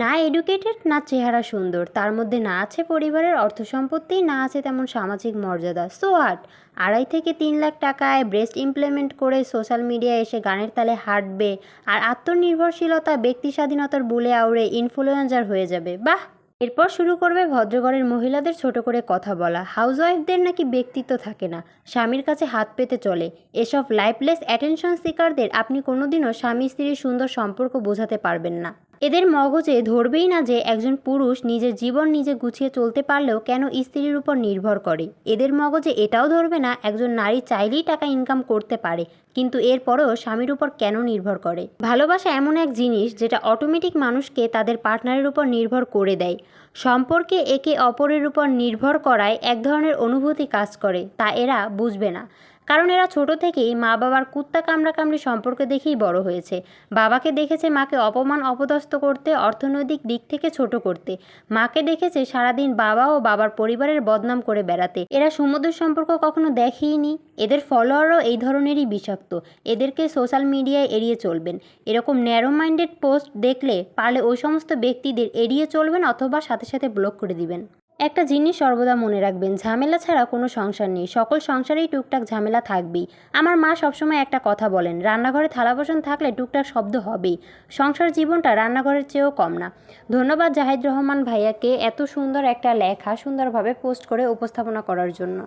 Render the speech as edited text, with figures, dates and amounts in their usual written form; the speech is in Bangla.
না এডুকেটেড, না চেহারা সুন্দর, তার মধ্যে না আছে পরিবারের অর্থসম্পত্তি, না আছে তেমন সামাজিক মর্যাদা। So what? 2.5 থেকে 3 লাখ টাকায় ব্রেস্ট ইমপ্লিমেন্ট করে সোশ্যাল মিডিয়ায় এসে গানের তালে হাঁটবে আর আত্মনির্ভরশীলতা, ব্যক্তি স্বাধীনতার বুলে আউড়ে ইনফ্লুয়েন্সার হয়ে যাবে। বাহ! এরপর শুরু করবে ভদ্রঘরের মহিলাদের ছোট করে কথা বলা। হাউসওয়াইফদের নাকি ব্যক্তিত্ব থাকে না, স্বামীর কাছে হাত পেতে চলে। এসব লাইফলেস অ্যাটেনশন সিকারদের আপনি কোনোদিনও স্বামী স্ত্রীর সুন্দর সম্পর্ক বোঝাতে পারবেন না। এদের মগজে ধরবেই না যে একজন পুরুষ নিজের জীবন নিজে গুছিয়ে চলতে পারলেও কেন স্ত্রীর উপর নির্ভর করে। এদের মগজে এটাও ধরবে না একজন নারী চাইলেই টাকা ইনকাম করতে পারে, কিন্তু এরপরেও স্বামীর উপর কেন নির্ভর করে। ভালোবাসা এমন এক জিনিস যেটা অটোমেটিক মানুষকে তাদের পার্টনারের উপর নির্ভর করে দেয়। সম্পর্কে একে অপরের উপর নির্ভর করায় এক ধরনের অনুভূতি কাজ করে, তা এরা বুঝবে না। কারণ এরা ছোট থেকেই মা বাবার কুত্তা কামড়াকামড়ি সম্পর্ক দেখেই বড় হয়েছে। বাবাকে দেখেছে মাকে অপমান অপদস্থ করতে, অর্থনৈতিক দিক থেকে ছোট করতে। মাকে দেখেছে সারাদিন বাবা ও বাবার পরিবারের বদনাম করে বেড়াতে। এরা সমুদ্র সম্পর্ক কখনো দেখেইনি। এদের ফলোয়ারও এই ধরনেরই বিষাক্ত। এদেরকে সোশ্যাল মিডিয়ায় এড়িয়ে চলবেন। এরকম ন্যারো মাইন্ডেড পোস্ট দেখলে পারলে ওই সমস্ত ব্যক্তিদের এড়িয়ে চলবেন অথবা সাথে সাথে ব্লক করে দিবেন। একটা জিনিস সর্বদা মনে রাখবেন, ঝামেলা ছাড়া কোনো সংসার নেই। সকল সংসারেই টুকটাক ঝামেলা থাকবেই। আমার মা সবসময় একটা কথা বলেন, রান্নাঘরে থালা বাসন থাকলে টুকটাক শব্দ হবেই। সংসার জীবনটা রান্নাঘরের চেয়েও কম না। ধন্যবাদ জাহিদ রহমান ভাইয়াকে এত সুন্দর একটা লেখা সুন্দরভাবে পোস্ট করে উপস্থাপনা করার জন্য।